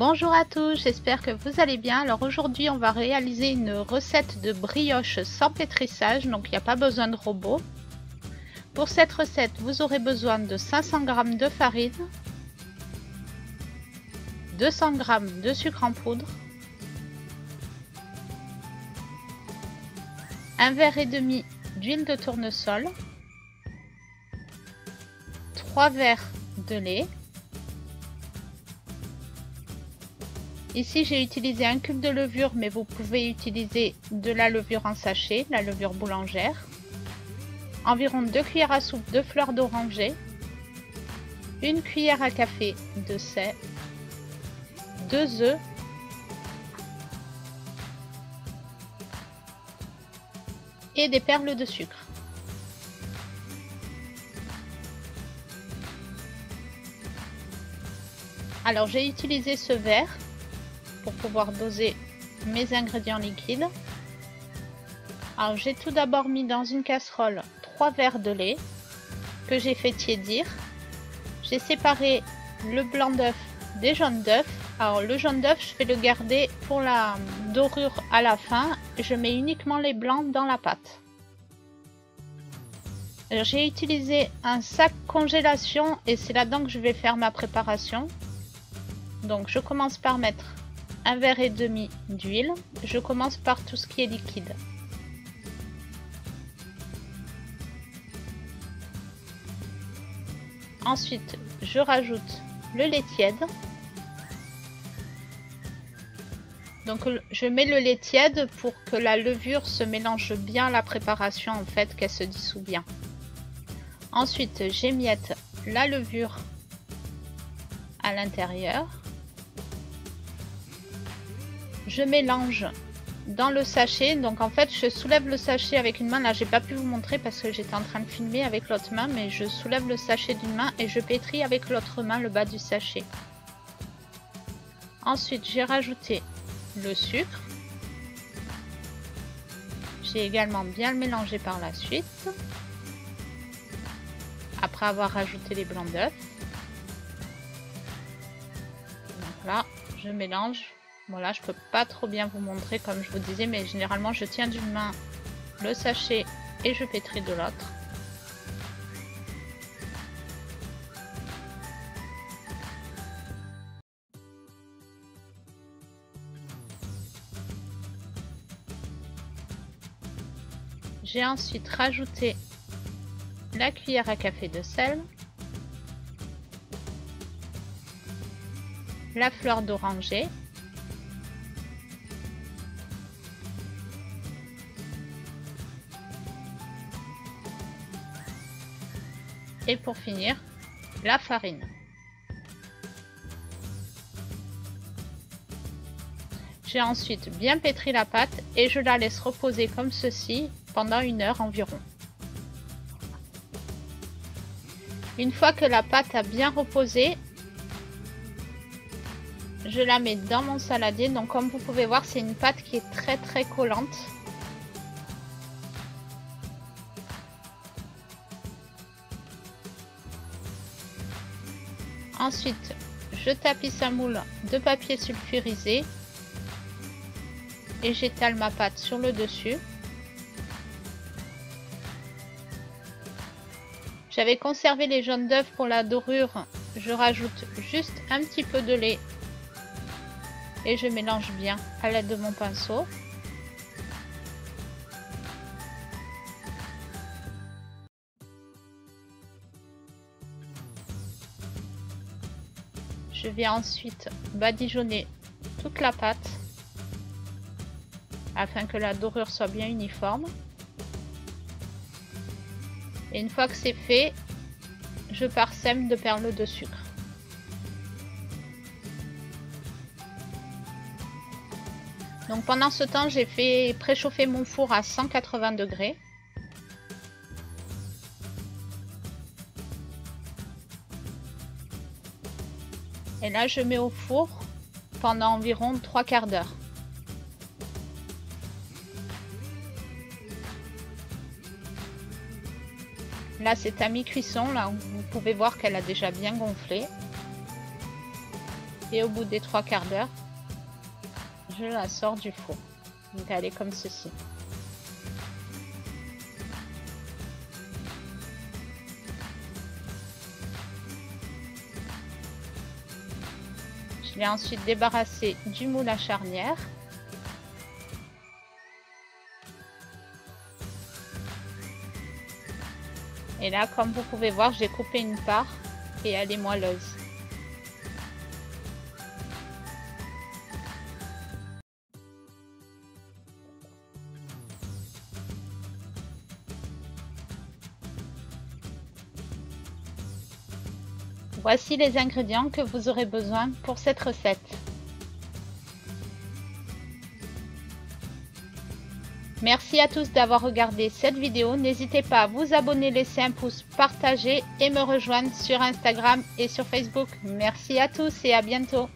Bonjour à tous, j'espère que vous allez bien. Alors aujourd'hui on va réaliser une recette de brioche sans pétrissage, donc il n'y a pas besoin de robot. Pour cette recette vous aurez besoin de 500 g de farine, 200 g de sucre en poudre, 1,5 verre d'huile de tournesol, 3 verres de lait. Ici j'ai utilisé un cube de levure, mais vous pouvez utiliser de la levure en sachet, la levure boulangère. Environ 2 cuillères à soupe de fleur d'oranger, 1 cuillère à café de sel, 2 œufs, et des perles de sucre. Alors j'ai utilisé ce verre pour pouvoir doser mes ingrédients liquides. Alors j'ai tout d'abord mis dans une casserole 3 verres de lait que j'ai fait tiédir. J'ai séparé le blanc d'œuf des jaunes d'œuf. Alors le jaune d'œuf je vais le garder pour la dorure à la fin. Je mets uniquement les blancs dans la pâte. J'ai utilisé un sac congélation et c'est là-dedans que je vais faire ma préparation. Donc je commence par mettre 1,5 verre d'huile. Je commence par tout ce qui est liquide. Ensuite, je rajoute le lait tiède. Donc je mets le lait tiède pour que la levure se mélange bien à la préparation, en fait, qu'elle se dissout bien. Ensuite, j'émiette la levure à l'intérieur. Je mélange dans le sachet. Donc en fait je soulève le sachet avec une main. Là j'ai pas pu vous montrer parce que j'étais en train de filmer avec l'autre main, mais je soulève le sachet d'une main et je pétris avec l'autre main le bas du sachet. Ensuite j'ai rajouté le sucre. J'ai également bien le mélangé par la suite après avoir rajouté les blancs d'œufs. Donc là je mélange. Voilà, je peux pas trop bien vous montrer comme je vous disais, mais généralement je tiens d'une main le sachet et je pétris de l'autre. J'ai ensuite rajouté la cuillère à café de sel, la fleur d'oranger, et pour finir, la farine. J'ai ensuite bien pétri la pâte et je la laisse reposer comme ceci pendant 1 heure environ. Une fois que la pâte a bien reposé, je la mets dans mon saladier. Donc comme vous pouvez voir, c'est une pâte qui est très collante. Ensuite, je tapisse un moule de papier sulfurisé et j'étale ma pâte sur le dessus. J'avais conservé les jaunes d'œufs pour la dorure. Je rajoute juste un petit peu de lait et je mélange bien à l'aide de mon pinceau. Je vais ensuite badigeonner toute la pâte afin que la dorure soit bien uniforme. Et une fois que c'est fait, je parsème de perles de sucre. Donc pendant ce temps, j'ai fait préchauffer mon four à 180 degrés. Et là, je mets au four pendant environ 3/4 d'heure. Là, c'est à mi-cuisson. Là, vous pouvez voir qu'elle a déjà bien gonflé. Et au bout des 3/4 d'heure, je la sors du four. Donc elle est comme ceci. Je vais ensuite débarrasser du moule à charnière. Et là, comme vous pouvez voir, j'ai coupé une part et elle est moelleuse. Voici les ingrédients que vous aurez besoin pour cette recette. Merci à tous d'avoir regardé cette vidéo. N'hésitez pas à vous abonner, laisser un pouce, partager et me rejoindre sur Instagram et sur Facebook. Merci à tous et à bientôt.